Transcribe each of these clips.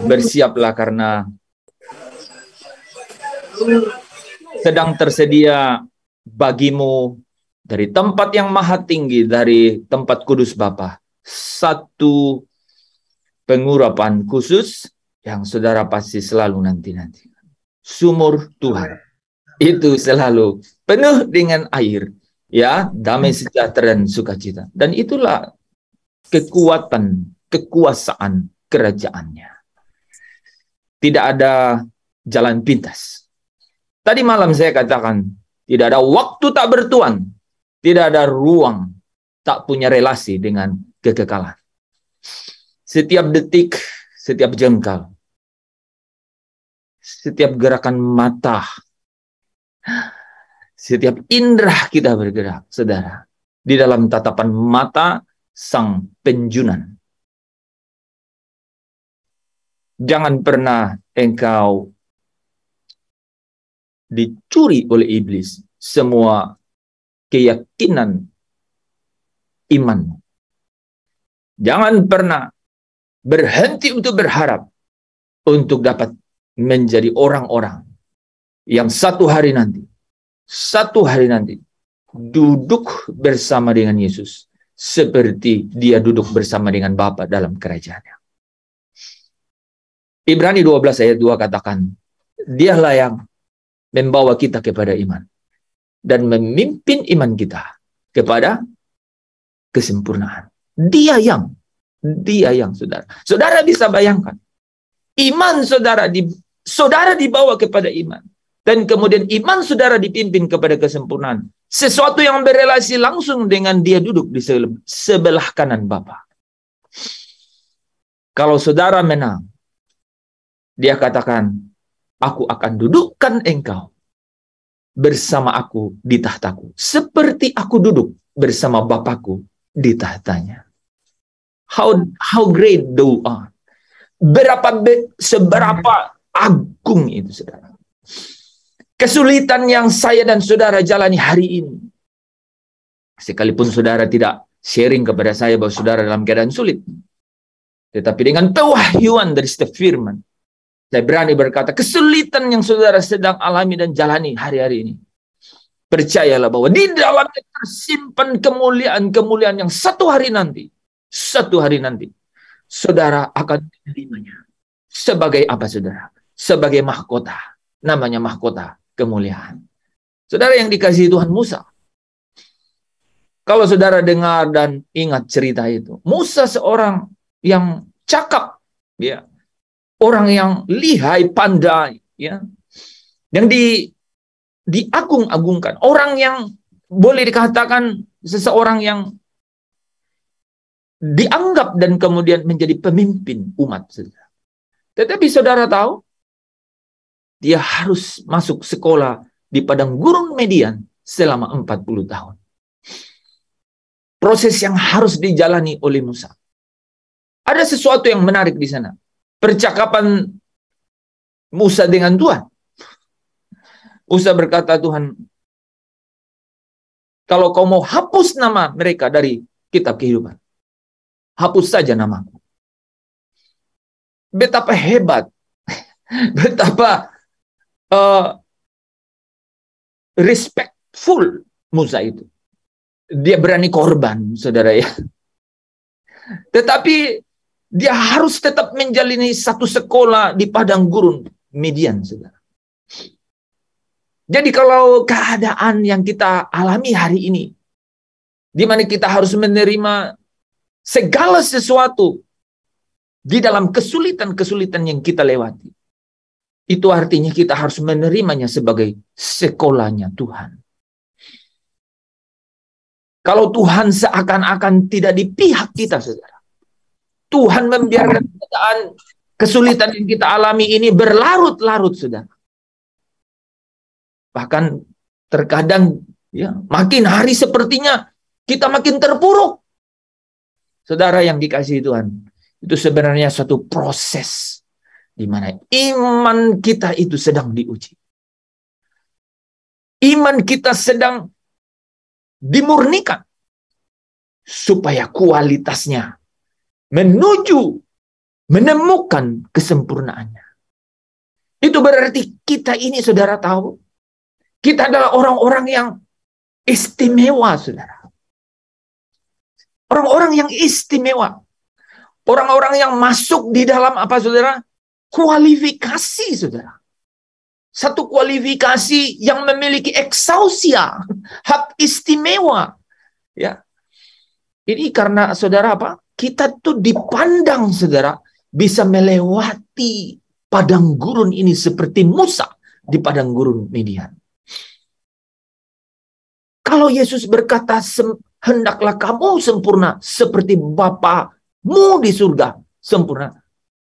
bersiaplah karena sedang tersedia bagimu dari tempat yang maha tinggi, dari tempat kudus Bapa, satu pengurapan khusus yang saudara pasti selalu nanti-nanti. Sumur Tuhan itu selalu penuh dengan air, ya, damai sejahtera dan sukacita. Dan itulah kekuatan, kekuasaan kerajaannya. Tidak ada jalan pintas. Tadi malam saya katakan, tidak ada waktu tak bertuan, tidak ada ruang tak punya relasi dengan kekekalan. Setiap detik, setiap jengkal, setiap gerakan mata, setiap indera kita bergerak, saudara, di dalam tatapan mata Sang Penjunan. Jangan pernah engkau dicuri oleh iblis semua keyakinan imanmu. Jangan pernah berhenti untuk berharap untuk dapat menjadi orang-orang yang satu hari nanti duduk bersama dengan Yesus seperti dia duduk bersama dengan Bapa dalam kerajaannya. Ibrani 12 ayat 2 katakan, dialah yang membawa kita kepada iman dan memimpin iman kita kepada kesempurnaan. Dia yang saudara. Saudara bisa bayangkan, iman saudara dibawa kepada iman. Dan kemudian iman saudara dipimpin kepada kesempurnaan. Sesuatu yang berelasi langsung dengan dia duduk di sebelah kanan Bapa. Kalau saudara menang, dia katakan, aku akan dudukkan engkau bersama aku di tahtaku. Seperti aku duduk bersama Bapakku di tahtanya. How great thou art. Seberapa agung itu, saudara. Kesulitan yang saya dan saudara jalani hari ini. Sekalipun saudara tidak sharing kepada saya bahwa saudara dalam keadaan sulit. Tetapi dengan pewahyuan dari setiap firman, saya berani berkata, kesulitan yang saudara sedang alami dan jalani hari-hari ini, percayalah bahwa di dalamnya tersimpan kemuliaan-kemuliaan yang satu hari nanti, saudara akan menerimanya. Sebagai apa, saudara? Sebagai mahkota. Namanya mahkota kemuliaan. Saudara yang dikasihi Tuhan, Musa. Kalau saudara dengar dan ingat cerita itu, Musa seorang yang cakap, ya, orang yang lihai, pandai, ya, yang diagung-agungkan, orang yang boleh dikatakan seseorang yang dianggap dan kemudian menjadi pemimpin umat. Tetapi saudara tahu, dia harus masuk sekolah di padang gurun Median selama 40 tahun. Proses yang harus dijalani oleh Musa. Ada sesuatu yang menarik di sana. Percakapan Musa dengan Tuhan. Musa berkata, Tuhan, kalau kau mau hapus nama mereka dari kitab kehidupan, hapus saja namaku. Betapa hebat, betapa respectful Musa itu. Dia berani korban, saudara, ya. Tetapi dia harus tetap menjalani satu sekolah di padang gurun Median, saudara. Jadi kalau keadaan yang kita alami hari ini, di mana kita harus menerima segala sesuatu di dalam kesulitan-kesulitan yang kita lewati, itu artinya kita harus menerimanya sebagai sekolahnya Tuhan. Kalau Tuhan seakan-akan tidak di pihak kita, saudara, Tuhan membiarkan keadaan kesulitan yang kita alami ini berlarut-larut, saudara. Bahkan terkadang, ya, makin hari sepertinya kita makin terpuruk. Saudara yang dikasihi Tuhan, itu sebenarnya suatu proses di mana iman kita itu sedang diuji. Iman kita sedang dimurnikan supaya kualitasnya menuju menemukan kesempurnaannya. Itu berarti kita ini, saudara tahu, kita adalah orang-orang yang istimewa, saudara. Orang-orang yang istimewa. Orang-orang yang masuk di dalam apa, saudara? Kualifikasi, saudara. Satu kualifikasi yang memiliki eksausia, hak istimewa. Ya. Ini karena, saudara, apa? Kita tuh dipandang, saudara, bisa melewati padang gurun ini seperti Musa di padang gurun Midian. Kalau Yesus berkata, hendaklah kamu sempurna seperti Bapamu di surga sempurna,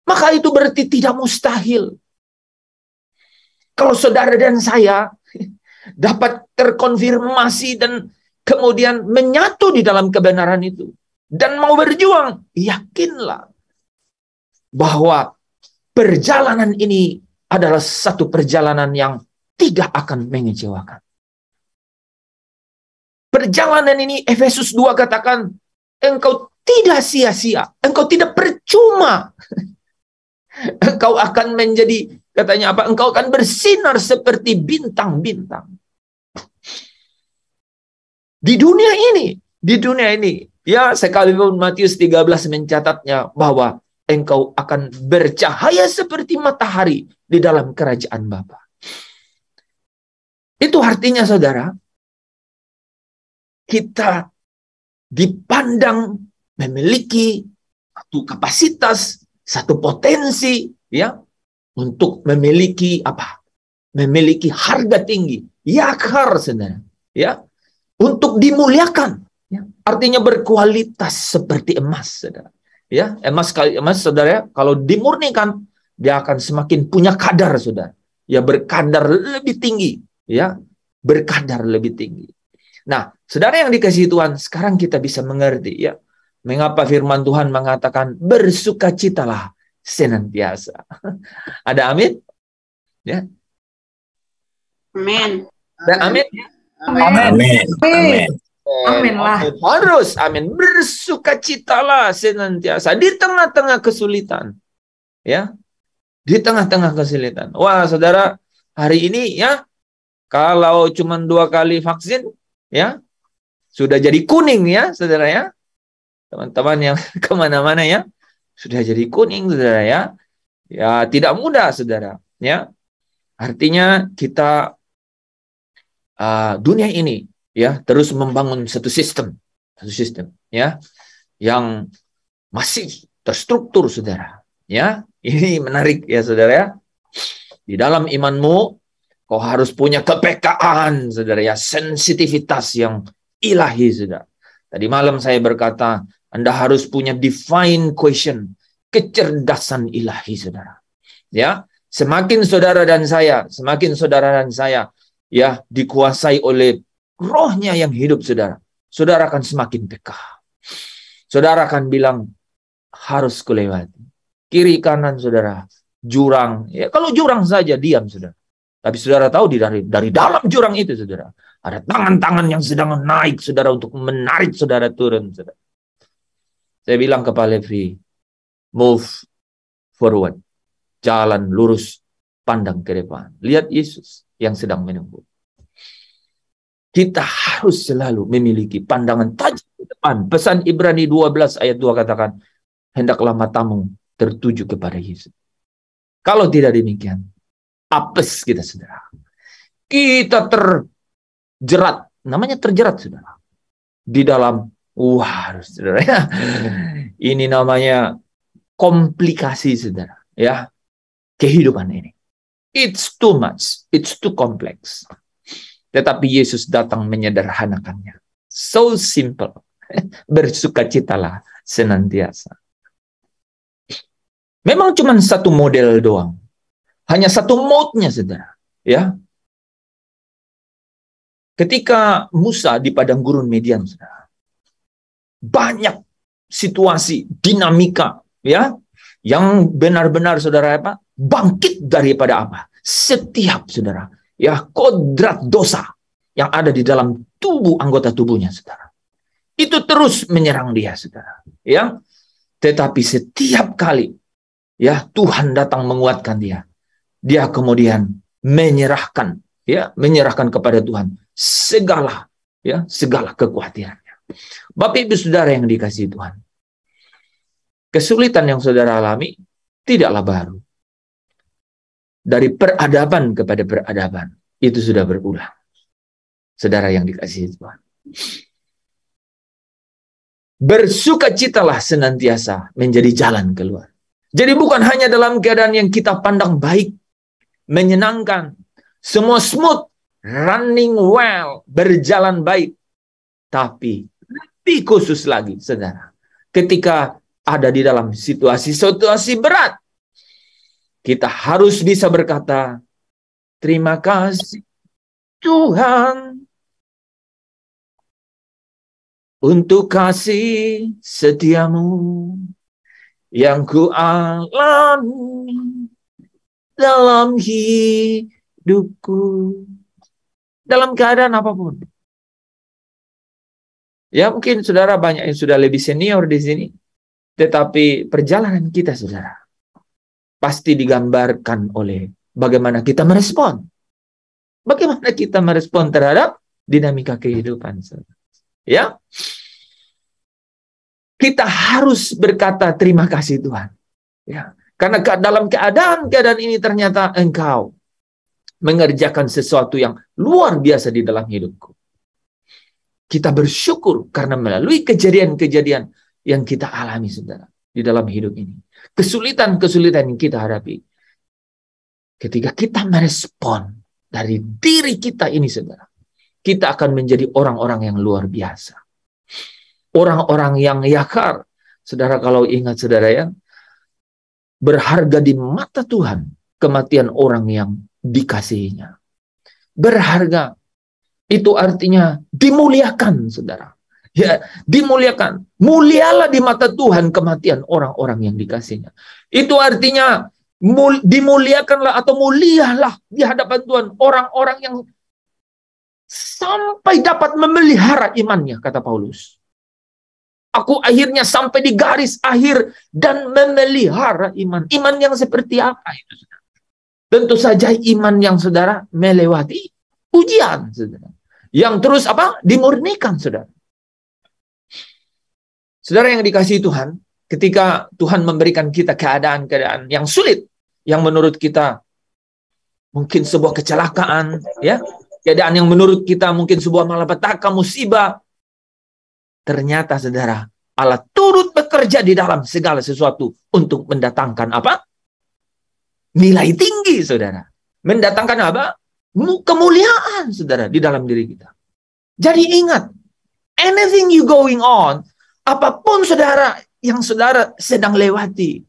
maka itu berarti tidak mustahil. Kalau saudara dan saya dapat terkonfirmasi dan kemudian menyatu di dalam kebenaran itu, dan mau berjuang, yakinlah bahwa perjalanan ini adalah satu perjalanan yang tidak akan mengecewakan. Perjalanan ini, Efesus 2 katakan, engkau tidak sia-sia, engkau tidak percuma. Engkau akan menjadi, katanya apa? Engkau akan bersinar seperti bintang-bintang. Di dunia ini, ya, sekalipun Matius 13 mencatatnya bahwa engkau akan bercahaya seperti matahari di dalam kerajaan Bapa. Itu artinya, saudara, kita dipandang memiliki satu kapasitas, satu potensi, ya, untuk memiliki apa? Memiliki harga tinggi, yakar, saudara, ya, untuk dimuliakan, ya. Artinya berkualitas seperti emas, saudara. Ya, emas, saudara, kalau dimurnikan, dia akan semakin punya kadar, saudara. Ya, berkadar lebih tinggi, ya, berkadar lebih tinggi. Nah, saudara yang dikasihi Tuhan, sekarang kita bisa mengerti, ya, mengapa firman Tuhan mengatakan bersukacitalah senantiasa. Ada amin? Ya. Amin. Amin. Amin. Amin. Amin lah. Harus, amin. Bersukacitalah senantiasa di tengah-tengah kesulitan. Ya. Di tengah-tengah kesulitan. Wah, saudara, hari ini, ya, kalau cuma 2 kali vaksin, ya, sudah jadi kuning, ya, saudara, ya. Teman-teman yang kemana-mana, ya, sudah jadi kuning, saudara, ya. Ya, tidak mudah, saudara, ya. Artinya kita dunia ini, ya, terus membangun satu sistem, ya, yang masih terstruktur, saudara. Ya, ini menarik, ya, saudara, ya. Di dalam imanmu, kau harus punya kepekaan, saudara, ya, sensitivitas yang ilahi, saudara. Tadi malam saya berkata, Anda harus punya divine question, kecerdasan ilahi, saudara. Ya, semakin saudara dan saya, ya, dikuasai oleh rohnya yang hidup, saudara, saudara akan semakin peka. Saudara akan bilang, harus kulewati. Kiri kanan, saudara, jurang. Ya, kalau jurang saja, diam, saudara. Tapi saudara tahu dari dalam jurang itu, saudara, ada tangan-tangan yang sedang naik, saudara, untuk menarik saudara turun, saudara. Saya bilang kepada Levi, move forward. Jalan lurus, pandang ke depan. Lihat Yesus yang sedang menunggu. Kita harus selalu memiliki pandangan tajam ke depan. Pesan Ibrani 12 ayat 2 katakan, hendaklah matamu tertuju kepada Yesus. Kalau tidak demikian, apes kita, saudara. Kita terjerat, namanya terjerat, saudara, di dalam, saudara, ya, ini namanya komplikasi, saudara, ya, kehidupan ini. It's too much, it's too complex. Tetapi Yesus datang menyederhanakannya. So simple. Bersukacitalah senantiasa. Memang cuma satu model doang. Hanya satu mode-nya, saudara. Ya. Ketika Musa di padang gurun Midian, saudara, banyak situasi, dinamika, ya, yang benar-benar, saudara, apa? Bangkit daripada apa? Setiap, saudara, ya, kodrat dosa yang ada di dalam tubuh, anggota tubuhnya, saudara. Itu terus menyerang dia, saudara. Ya. Tetapi setiap kali ya, Tuhan datang menguatkan dia. Dia kemudian menyerahkan kepada Tuhan segala kekhawatirannya. Bapak Ibu Saudara yang dikasihi Tuhan, kesulitan yang saudara alami tidaklah baru. Dari peradaban kepada peradaban itu sudah berulang. Saudara yang dikasihi Tuhan, bersukacitalah senantiasa menjadi jalan keluar. Jadi bukan hanya dalam keadaan yang kita pandang baik, menyenangkan, semua smooth, running well, berjalan baik. Tapi lebih khusus lagi, saudara, ketika ada di dalam situasi berat, kita harus bisa berkata, terima kasih Tuhan untuk kasih setiamu yang ku alami dalam hidupku. Dalam keadaan apapun. Ya, mungkin saudara banyak yang sudah lebih senior di sini. Tetapi perjalanan kita, saudara, pasti digambarkan oleh bagaimana kita merespon. Bagaimana kita merespon terhadap dinamika kehidupan. Ya, kita harus berkata terima kasih Tuhan. Ya, karena dalam keadaan ini ternyata Engkau mengerjakan sesuatu yang luar biasa di dalam hidupku. Kita bersyukur karena melalui kejadian-kejadian yang kita alami, saudara, di dalam hidup ini. Kesulitan-kesulitan yang kita hadapi. Ketika kita merespon dari diri kita ini, saudara, kita akan menjadi orang-orang yang luar biasa. Orang-orang yang yakar. Saudara, kalau ingat, saudara, ya, berharga di mata Tuhan kematian orang yang dikasihinya. Berharga. Itu artinya dimuliakan, saudara. Ya, dimuliakan. Mulialah di mata Tuhan kematian orang-orang yang dikasihnya. Itu artinya dimuliakanlah atau mulialah di hadapan Tuhan orang-orang yang sampai dapat memelihara imannya, kata Paulus. Aku akhirnya sampai di garis akhir dan memelihara iman. Iman yang seperti apa itu, saudara? Tentu saja iman yang, saudara, melewati ujian, saudara. Yang terus apa? Dimurnikan, saudara. Saudara yang dikasihi Tuhan, ketika Tuhan memberikan kita keadaan-keadaan yang sulit, yang menurut kita mungkin sebuah kecelakaan, ya, keadaan yang menurut kita mungkin sebuah malapetaka, musibah, ternyata, saudara, Allah turut bekerja di dalam segala sesuatu untuk mendatangkan apa? Nilai tinggi, saudara. Mendatangkan apa? Kemuliaan, saudara, di dalam diri kita. Jadi ingat, anything you going on, apapun, saudara, yang saudara sedang lewati,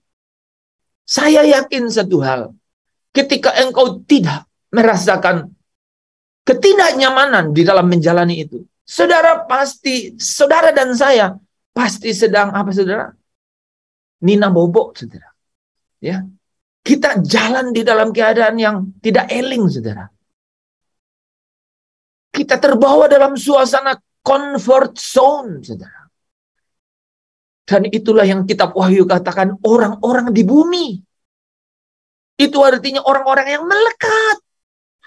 saya yakin satu hal, ketika engkau tidak merasakan ketidaknyamanan di dalam menjalani itu, saudara dan saya pasti sedang apa, saudara? Nina bobo, saudara. Ya, kita jalan di dalam keadaan yang tidak eling, saudara. Kita terbawa dalam suasana comfort zone, saudara. Dan itulah yang kitab Wahyu katakan orang-orang di bumi. Itu artinya orang-orang yang melekat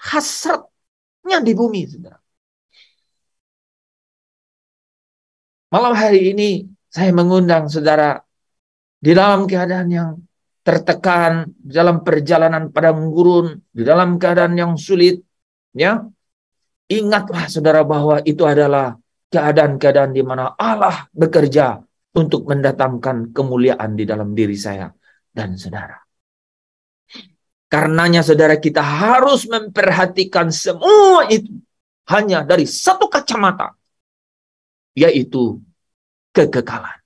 hasratnya di bumi, saudara. Malam hari ini saya mengundang saudara di dalam keadaan yang tertekan, dalam perjalanan padang gurun, di dalam keadaan yang sulit, ya. Ingatlah, saudara, bahwa itu adalah keadaan-keadaan di mana Allah bekerja untuk mendatangkan kemuliaan di dalam diri saya dan saudara. Karenanya, saudara, kita harus memperhatikan semua itu hanya dari satu kacamata, yaitu kekekalan.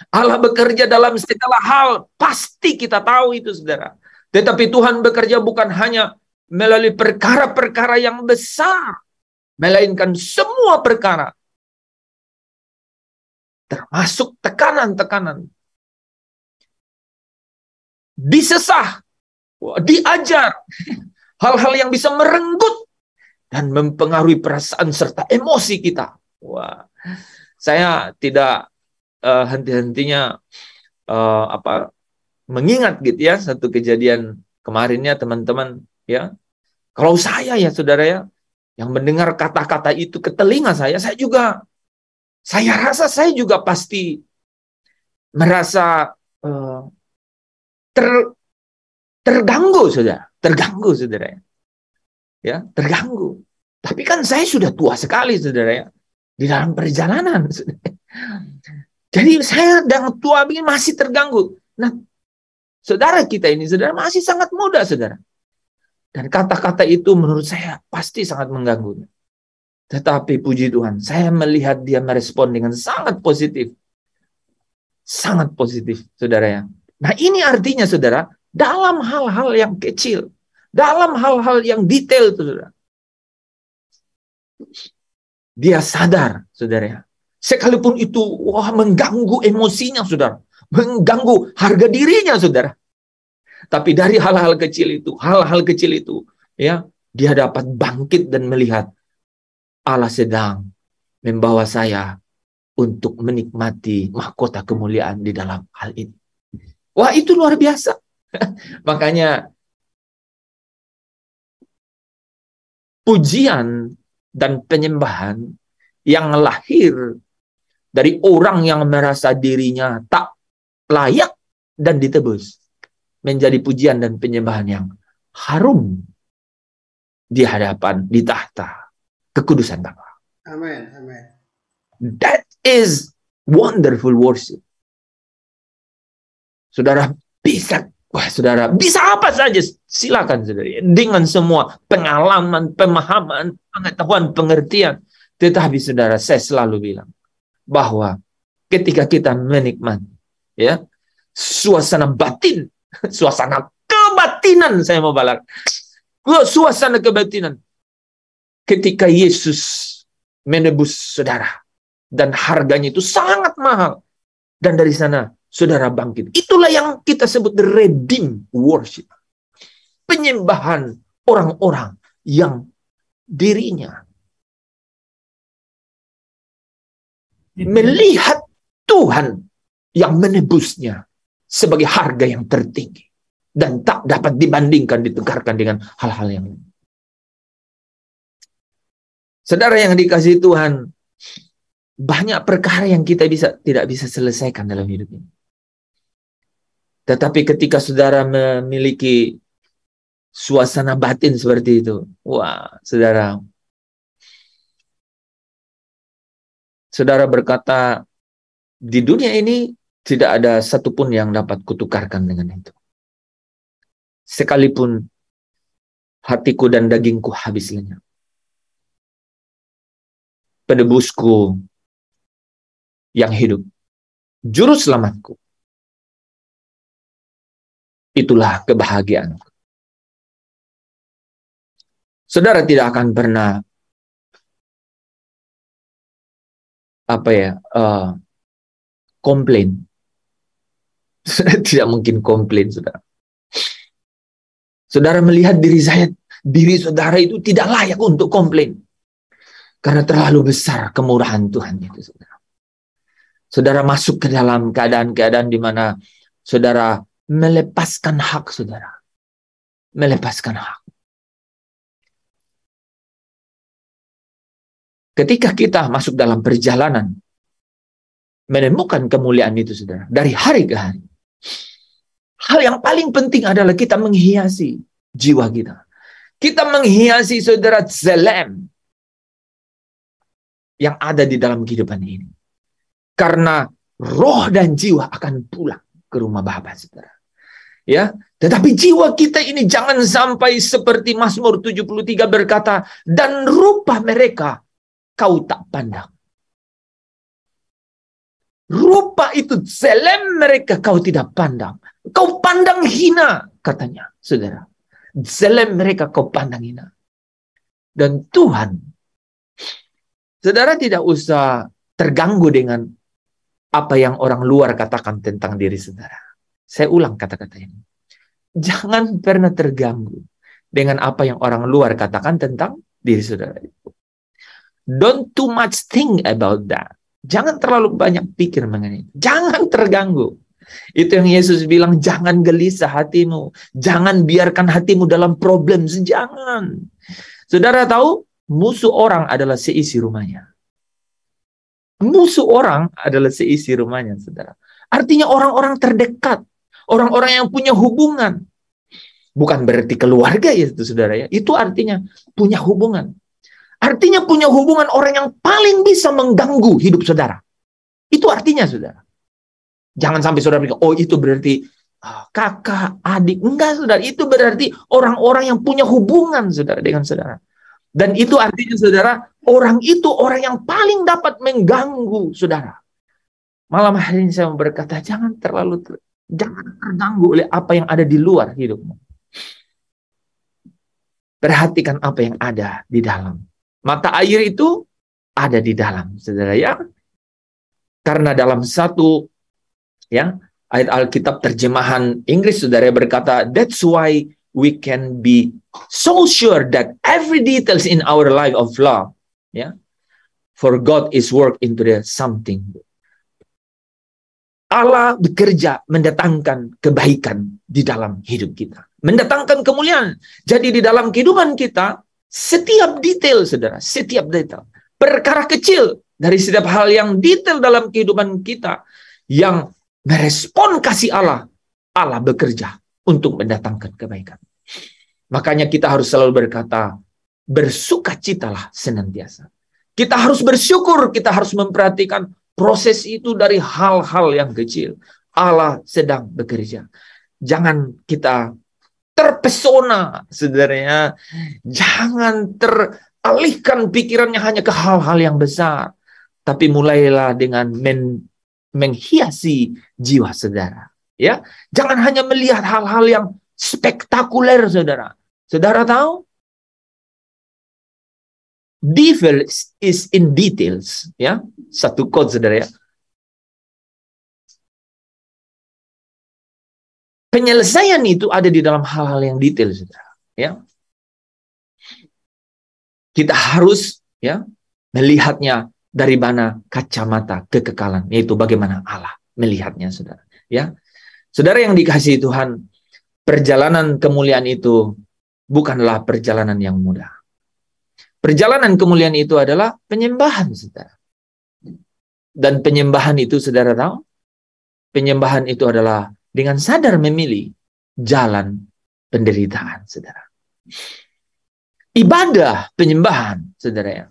Allah bekerja dalam segala hal, pasti kita tahu itu, saudara. Tetapi Tuhan bekerja bukan hanya melalui perkara-perkara yang besar, melainkan semua perkara, termasuk tekanan-tekanan, disesah, diajar, hal-hal yang bisa merenggut dan mempengaruhi perasaan serta emosi kita. Wah, saya tidak henti-hentinya mengingat gitu ya, satu kejadian kemarinnya teman-teman ya. Kalau saya ya saudara ya, yang mendengar kata-kata itu ke telinga saya rasa saya juga pasti merasa terganggu saudara ya, terganggu. Tapi kan saya sudah tua sekali saudara ya, di dalam perjalanan. Jadi saya yang tua ini masih terganggu. Nah, saudara kita ini saudara masih sangat muda saudara. Dan kata-kata itu menurut saya pasti sangat mengganggu. Tetapi puji Tuhan, saya melihat dia merespon dengan sangat positif. Sangat positif, saudara ya. Nah, ini artinya, saudara, dalam hal-hal yang kecil, dalam hal-hal yang detail, saudara, dia sadar, saudara ya. Sekalipun itu, mengganggu emosinya, saudara. Mengganggu harga dirinya, saudara. Tapi dari hal-hal kecil itu, ya, dia dapat bangkit dan melihat Allah sedang membawa saya untuk menikmati mahkota kemuliaan di dalam hal ini. Wah, itu luar biasa. Makanya pujian dan penyembahan yang lahir dari orang yang merasa dirinya tak layak dan ditebus menjadi pujian dan penyembahan yang harum di hadapan, di tahta kekudusan Bapa. Amin, amin. That is wonderful worship. Saudara bisa apa saja, silakan saudara, dengan semua pengalaman, pemahaman, pengetahuan, pengertian. Tetapi saudara, saya selalu bilang bahwa ketika kita menikmati ya suasana batin, suasana kebatinan, saya mau balas, suasana kebatinan ketika Yesus menebus saudara dan harganya itu sangat mahal, dan dari sana saudara bangkit. Itulah yang kita sebut the redeemed worship. Penyembahan orang-orang yang dirinya melihat Tuhan yang menebusnya sebagai harga yang tertinggi dan tak dapat dibandingkan, ditegarkan dengan hal-hal yang lain. Saudara yang dikasihi Tuhan, banyak perkara yang kita tidak bisa selesaikan dalam hidup ini. Tetapi ketika saudara memiliki suasana batin seperti itu, wah, saudara berkata, di dunia ini tidak ada satupun yang dapat kutukarkan dengan itu. Sekalipun hatiku dan dagingku habis lenyap, penebusku yang hidup, juru selamatku, itulah kebahagiaan. Saudara tidak akan pernah komplain. Tidak mungkin komplain, saudara. Saudara melihat diri saudara itu tidak layak untuk komplain. Karena terlalu besar kemurahan Tuhan itu, saudara. Saudara masuk ke dalam keadaan-keadaan di mana saudara melepaskan hak saudara. Melepaskan hak. Ketika kita masuk dalam perjalanan menemukan kemuliaan itu, saudara, dari hari ke hari, hal yang paling penting adalah kita menghiasi jiwa kita. Kita menghiasi, saudara, Zelem yang ada di dalam kehidupan ini. Karena roh dan jiwa akan pulang ke rumah Bapa, saudara. Ya, tetapi jiwa kita ini jangan sampai seperti Mazmur 73 berkata, dan rupa mereka kau tak pandang. Rupa itu, Zelem mereka kau tidak pandang. Kau pandang hina, katanya, saudara. Zelem mereka kau pandang hina. Dan Tuhan, saudara tidak usah terganggu dengan apa yang orang luar katakan tentang diri saudara. Saya ulang kata-kata ini. Jangan pernah terganggu dengan apa yang orang luar katakan tentang diri saudara. Don't too much think about that. Jangan terlalu banyak pikir mengenai itu. Jangan terganggu. Itu yang Yesus bilang, jangan gelisah hatimu. Jangan biarkan hatimu dalam problem. Jangan. Saudara tahu, musuh orang adalah seisi rumahnya. Musuh orang adalah seisi rumahnya, saudara. Artinya orang-orang terdekat. Orang-orang yang punya hubungan. Bukan berarti keluarga ya itu, saudara ya. Itu artinya punya hubungan. Artinya punya hubungan orang yang paling bisa mengganggu hidup saudara. Itu artinya, saudara. Jangan sampai saudara pikir, oh itu berarti kakak, adik. Enggak, saudara. Itu berarti orang-orang yang punya hubungan, saudara, dengan saudara. Dan itu artinya, saudara, orang itu orang yang paling dapat mengganggu saudara. Malam hari ini saya mau berkata, jangan terganggu oleh apa yang ada di luar hidupmu. Perhatikan apa yang ada di dalam. Mata air itu ada di dalam, saudara ya. Karena dalam satu ya ayat Alkitab terjemahan Inggris, saudara berkata, that's why we can be so sure that every details in our life of love, ya, for God is work into the something. Allah bekerja mendatangkan kebaikan di dalam hidup kita. Mendatangkan kemuliaan. Jadi di dalam kehidupan kita, setiap detail, saudara, setiap detail. Perkara kecil dari setiap hal yang detail dalam kehidupan kita yang merespon kasih Allah, Allah bekerja untuk mendatangkan kebaikan. Makanya kita harus selalu berkata, bersukacitalah senantiasa. Kita harus bersyukur, kita harus memperhatikan proses itu dari hal-hal yang kecil. Allah sedang bekerja. Jangan kita terpesona, saudaranya. Jangan teralihkan pikirannya hanya ke hal-hal yang besar. Tapi mulailah dengan menghiasi jiwa saudara. Ya, jangan hanya melihat hal-hal yang spektakuler, saudara. Saudara tahu? Devil is in details, ya. Satu quote, saudara ya. Penyelesaian itu ada di dalam hal-hal yang detail, saudara, ya. Kita harus ya melihatnya dari mana kacamata kekekalan, yaitu bagaimana Allah melihatnya, saudara, ya. Saudara yang dikasihi Tuhan, perjalanan kemuliaan itu bukanlah perjalanan yang mudah. Perjalanan kemuliaan itu adalah penyembahan, saudara. Dan penyembahan itu, saudara tahu, penyembahan itu adalah dengan sadar memilih jalan penderitaan, saudara. Ibadah penyembahan, saudara ya,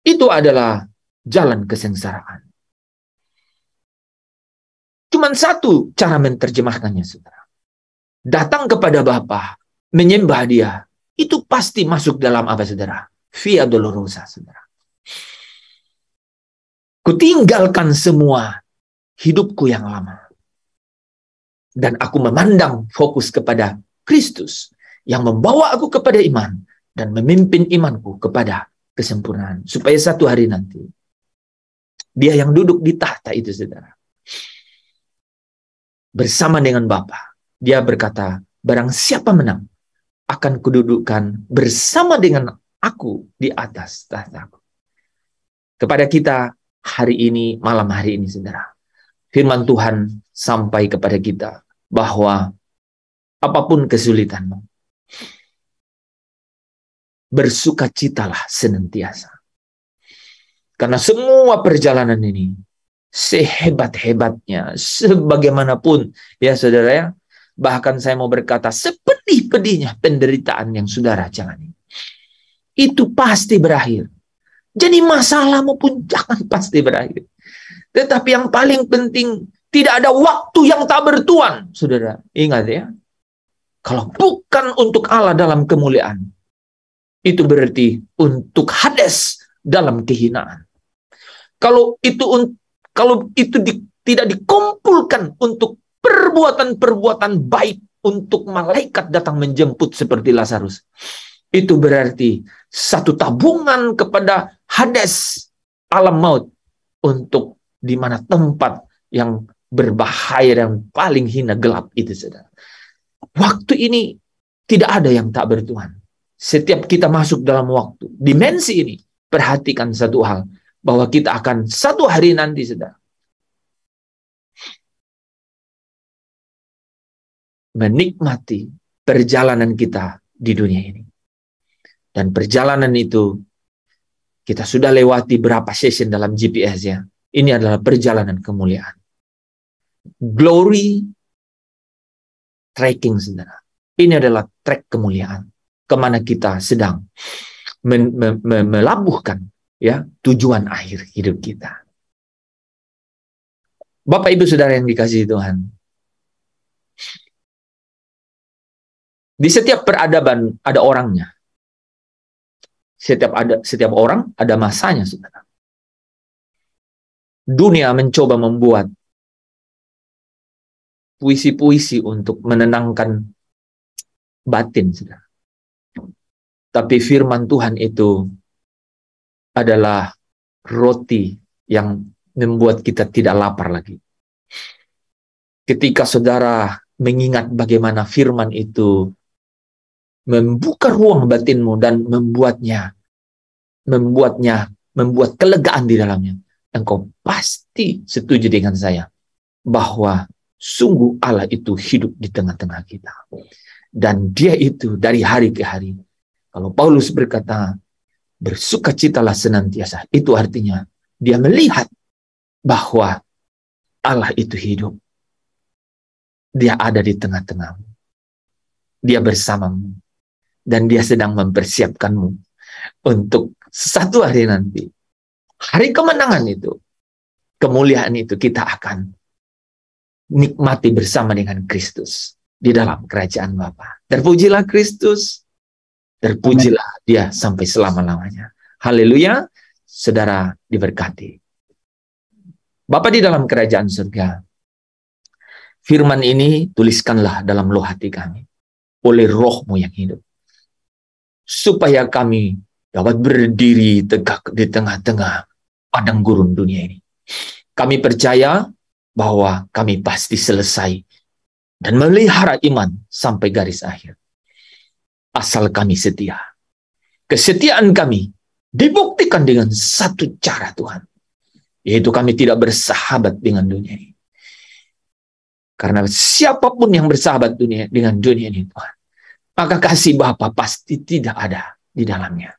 itu adalah jalan kesengsaraan. Cuman satu cara menerjemahkannya, saudara. Datang kepada Bapa, menyembah Dia, itu pasti masuk dalam apa, saudara? Via dolorosa, saudara. Kutinggalkan semua hidupku yang lama. Dan aku memandang fokus kepada Kristus yang membawa aku kepada iman dan memimpin imanku kepada kesempurnaan. Supaya satu hari nanti, Dia yang duduk di tahta itu, saudara, bersama dengan Bapa, Dia berkata, barang siapa menang, akan kududukkan bersama dengan aku di atas tahtaku. Kepada kita hari ini, malam hari ini, saudara, firman Tuhan sampai kepada kita bahwa apapun kesulitanmu, bersukacitalah senantiasa. Karena semua perjalanan ini, sehebat-hebatnya, sebagaimanapun, ya saudara ya, bahkan saya mau berkata, sepedih-pedihnya penderitaan yang saudara jalani, itu pasti berakhir. Jadi masalahmu pun jangan pasti berakhir. Tetapi yang paling penting, tidak ada waktu yang tak bertuan, saudara. Ingat ya, kalau bukan untuk Allah dalam kemuliaan, itu berarti untuk Hades dalam kehinaan. Kalau itu tidak dikumpulkan untuk perbuatan-perbuatan baik, untuk malaikat datang menjemput seperti Lazarus, itu berarti satu tabungan kepada Hades, alam maut, untuk di mana tempat yang berbahaya, yang paling hina, gelap itu, saudara. Waktu ini tidak ada yang tak bertuhan. Setiap kita masuk dalam waktu, dimensi ini, perhatikan satu hal, bahwa kita akan satu hari nanti, saudara, menikmati perjalanan kita di dunia ini. Dan perjalanan itu kita sudah lewati berapa session dalam GPS ya. Ini adalah perjalanan kemuliaan. Glory trekking, saudara. Ini adalah trek kemuliaan. Kemana kita sedang melabuhkan ya tujuan akhir hidup kita. Bapak Ibu Saudara yang dikasihi Tuhan. Di setiap peradaban ada orangnya. Setiap orang ada masanya, saudara. Dunia mencoba membuat puisi-puisi untuk menenangkan batin, saudara. Tapi firman Tuhan itu adalah roti yang membuat kita tidak lapar lagi. Ketika saudara mengingat bagaimana firman itu membuka ruang batinmu dan membuat kelegaan di dalamnya, engkau pasti setuju dengan saya bahwa sungguh Allah itu hidup di tengah-tengah kita. Dan dia itu dari hari ke hari. Kalau Paulus berkata, bersukacitalah senantiasa, itu artinya dia melihat bahwa Allah itu hidup. Dia ada di tengah-tengahmu. Dia bersamamu. Dan dia sedang mempersiapkanmu untuk satu hari nanti. Hari kemenangan itu, kemuliaan itu kita akan nikmati bersama dengan Kristus di dalam kerajaan Bapa. Terpujilah Kristus, terpujilah dia sampai selama-lamanya. Haleluya, saudara diberkati. Bapa di dalam kerajaan surga, firman ini tuliskanlah dalam loh hati kami oleh Roh-Mu yang hidup, supaya kami dapat berdiri tegak di tengah-tengah padang gurun dunia ini. Kami percaya bahwa kami pasti selesai dan memelihara iman sampai garis akhir. Asal kami setia. Kesetiaan kami dibuktikan dengan satu cara, Tuhan. Yaitu kami tidak bersahabat dengan dunia ini. Karena siapapun yang bersahabat dengan dunia ini, Tuhan, maka kasih Bapa pasti tidak ada di dalamnya.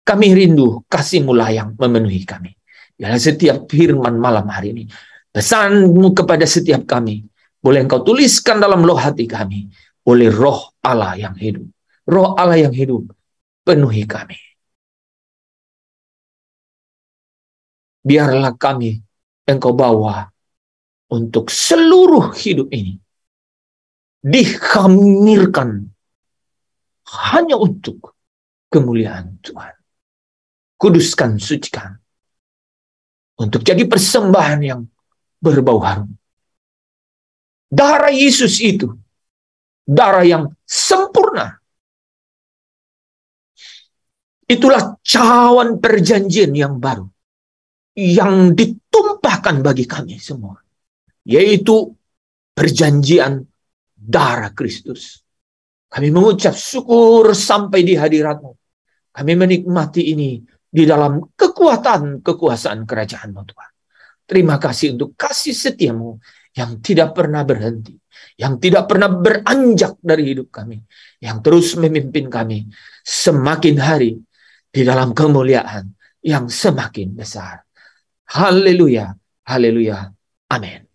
Kami rindu kasih-Mu yang memenuhi kami. Dalam setiap firman malam hari ini, pesan-Mu kepada setiap kami, boleh Engkau tuliskan dalam loh hati kami, oleh Roh Allah yang hidup. Roh Allah yang hidup, penuhi kami. Biarlah kami Engkau bawa untuk seluruh hidup ini dikhamirkan hanya untuk kemuliaan Tuhan. Kuduskan, sucikan. Untuk jadi persembahan yang berbau harum. Darah Yesus itu, darah yang sempurna. Itulah cawan perjanjian yang baru. Yang ditumpahkan bagi kami semua. Yaitu perjanjian darah Kristus. Kami mengucap syukur sampai di hadirat-Mu. Kami menikmati ini di dalam kekuasaan kerajaan-Mu, Tuhan. Terima kasih untuk kasih setia-Mu yang tidak pernah berhenti. Yang tidak pernah beranjak dari hidup kami. Yang terus memimpin kami semakin hari di dalam kemuliaan yang semakin besar. Haleluya, haleluya, amin.